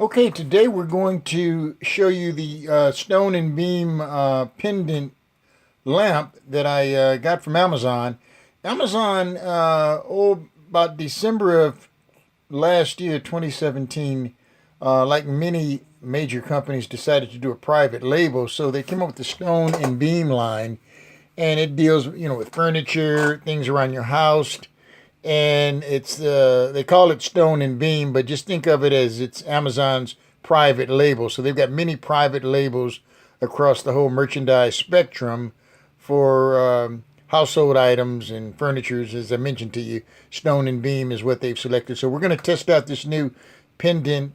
Okay, today we're going to show you the stone and beam pendant lamp that I got from Amazon. Amazon, about December of last year, 2017, like many major companies, decided to do a private label. So they came up with the stone and beam line, and it deals, with furniture, things around your house, and it's they call it stone and beam, but just think of it as it's Amazon's private label. So they've got many private labels across the whole merchandise spectrum for household items and furnitures. As I mentioned to you, stone and beam is what they've selected. So we're going to test out this new pendant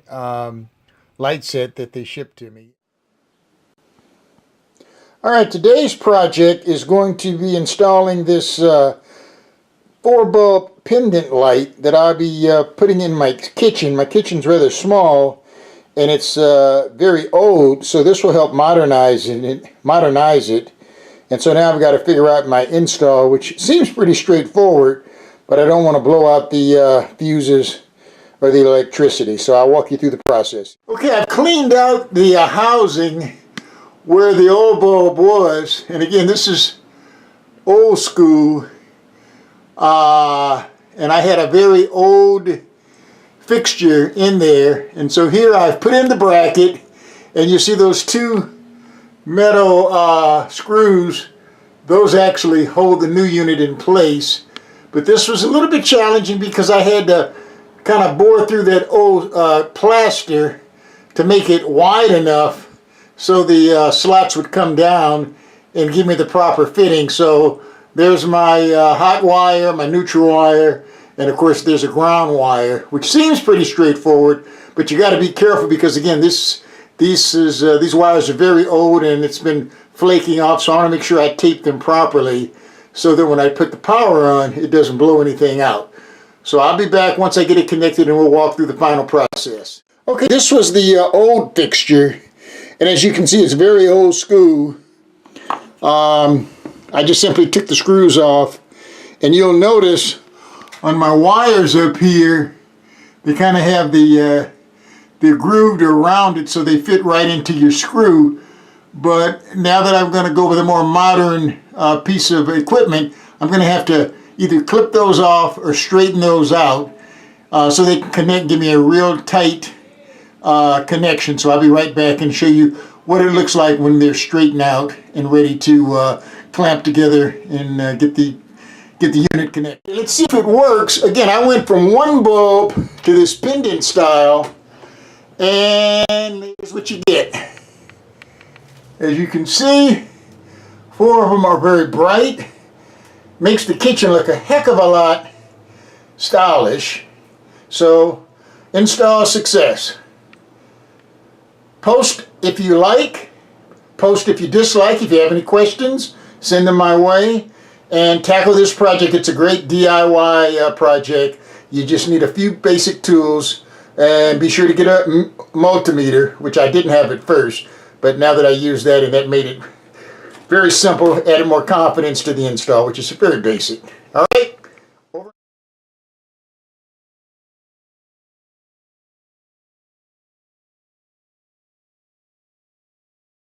light set that they shipped to me. All right, today's project is going to be installing this 4-bulb pendant light that I'll be putting in my kitchen. My kitchen's rather small and it's very old, so this will help modernize it. And so now I've got to figure out my install, which seems pretty straightforward, but I don't want to blow out the fuses or the electricity, so I'll walk you through the process. Okay, I've cleaned out the housing where the old bulb was, and again, this is old school. And I had a very old fixture in there, and so here I've put in the bracket, and you see those two metal screws. Those actually hold the new unit in place, but this was a little bit challenging because I had to kind of bore through that old plaster to make it wide enough so the slots would come down and give me the proper fitting. So there's my hot wire, my neutral wire, and of course there's a ground wire, which seems pretty straightforward, but you got to be careful because again, these wires are very old and it's been flaking off, so I want to make sure I tape them properly so that when I put the power on, it doesn't blow anything out. So I'll be back once I get it connected and we'll walk through the final process. Okay, this was the old fixture, and as you can see, it's very old school. I just simply took the screws off, and you'll notice on my wires up here, they kind of have they're grooved or rounded so they fit right into your screw. But now that I'm going to go with a more modern piece of equipment, I'm going to have to either clip those off or straighten those out so they can connect, give me a real tight connection. So I'll be right back and show you what it looks like when they're straightened out and ready to clamp together and get the unit connected. Let's see if it works. Again, I went from one bulb to this pendant style, and here's what you get. As you can see, 4 of them are very bright. Makes the kitchen look a heck of a lot stylish. So, install success. Post if you like, post if you dislike. If you have any questions, send them my way, and tackle this project. It's a great DIY project. You just need a few basic tools, and be sure to get a multimeter, which I didn't have at first, but now that I use that, and that made it very simple, added more confidence to the install, which is very basic.